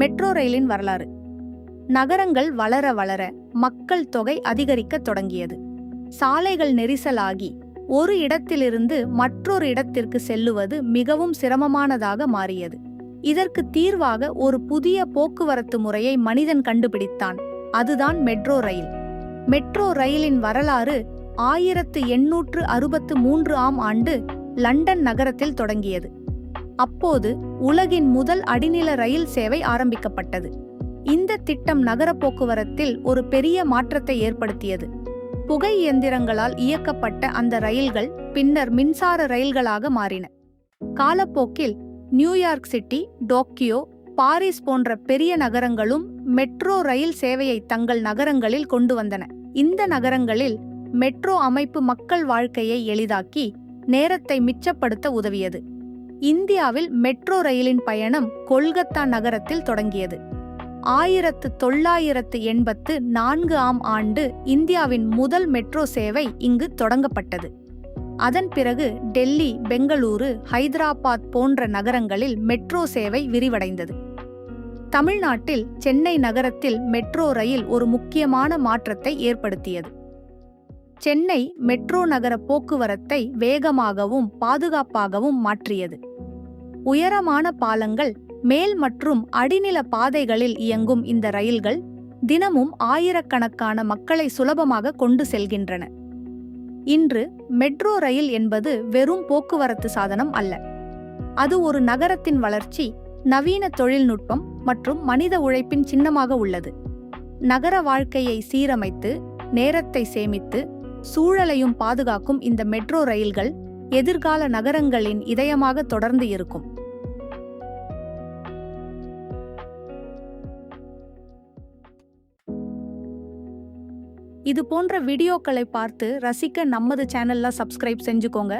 Metro ரயிலின் வரலாறு. நகரங்கள் வளர வளர மக்கள் தொகை அதிகரிக்கத் தொடங்கியது. சாலைகள் நெரிசலாகி ஒரு இடத்திலிருந்து மற்றொரு இடத்திற்கு செல்லுவது மிகவும் சிரமமானதாக மாறியது. இதற்கு தீர்வாக ஒரு புதிய போக்குவரத்து முறையை மனிதன் கண்டுபிடித்தான். அதுதான் மெட்ரோ ரயில். மெட்ரோ ரயிலின் வரலாறு 1863ஆம் ஆண்டு லண்டன் நகரத்தில் தொடங்கியது. அப்போது உலகின் முதல் அடிநில ரயில் சேவை ஆரம்பிக்கப்பட்டது. இந்த திட்டம் நகர போக்குவரத்தில் ஒரு பெரிய மாற்றத்தை ஏற்படுத்தியது. புகை இயந்திரங்களால் இயக்கப்பட்ட அந்த ரயில்கள் பின்னர் மின்சார ரயில்களாக மாறின. காலப்போக்கில் நியூயார்க் சிட்டி, டோக்கியோ, பாரிஸ் போன்ற பெரிய நகரங்களும் மெட்ரோ ரயில் சேவையை தங்கள் நகரங்களில் கொண்டு வந்தன. இந்த நகரங்களில் மெட்ரோ அமைப்பு மக்கள் வாழ்க்கையை எளிதாக்கி நேரத்தை மிச்சப்படுத்த உதவியது. இந்தியாவில் மெட்ரோ ரயிலின் பயணம் கொல்கத்தா நகரத்தில் தொடங்கியது. 1984ஆம் ஆண்டு இந்தியாவின் முதல் மெட்ரோ சேவை இங்கு தொடங்கப்பட்டது. அதன் பிறகு டெல்லி, பெங்களூரு, ஹைதராபாத் போன்ற நகரங்களில் மெட்ரோ சேவை விரிவடைந்தது. தமிழ்நாட்டில் சென்னை நகரத்தில் மெட்ரோ ரயில் ஒரு முக்கியமான மாற்றத்தை ஏற்படுத்தியது. சென்னை மெட்ரோ நகர போக்குவரத்தை வேகமாகவும் பாதுகாப்பாகவும் மாற்றியது. உயரமான பாலங்கள், மேல் மற்றும் அடிநில பாதைகளில் இயங்கும் இந்த ரயில்கள் தினமும் ஆயிரக்கணக்கான மக்களை சுலபமாக கொண்டு செல்கின்றன. இன்று மெட்ரோ ரயில் என்பது வெறும் போக்குவரத்து சாதனம் அல்ல. அது ஒரு நகரத்தின் வளர்ச்சி, நவீன தொழில்நுட்பம் மற்றும் மனித உழைப்பின் சின்னமாக உள்ளது. நகர வாழ்க்கையை சீரமைத்து, நேரத்தை சேமித்து, சூழலையும் பாதுகாக்கும் இந்த மெட்ரோ ரயில்கள் எதிர்கால நகரங்களின் இதயமாக தொடர்ந்து இருக்கும். இது போன்ற வீடியோக்களை பார்த்து ரசிக்க நமது சேனல்ல சப்ஸ்கிரைப் செஞ்சுக்கோங்க.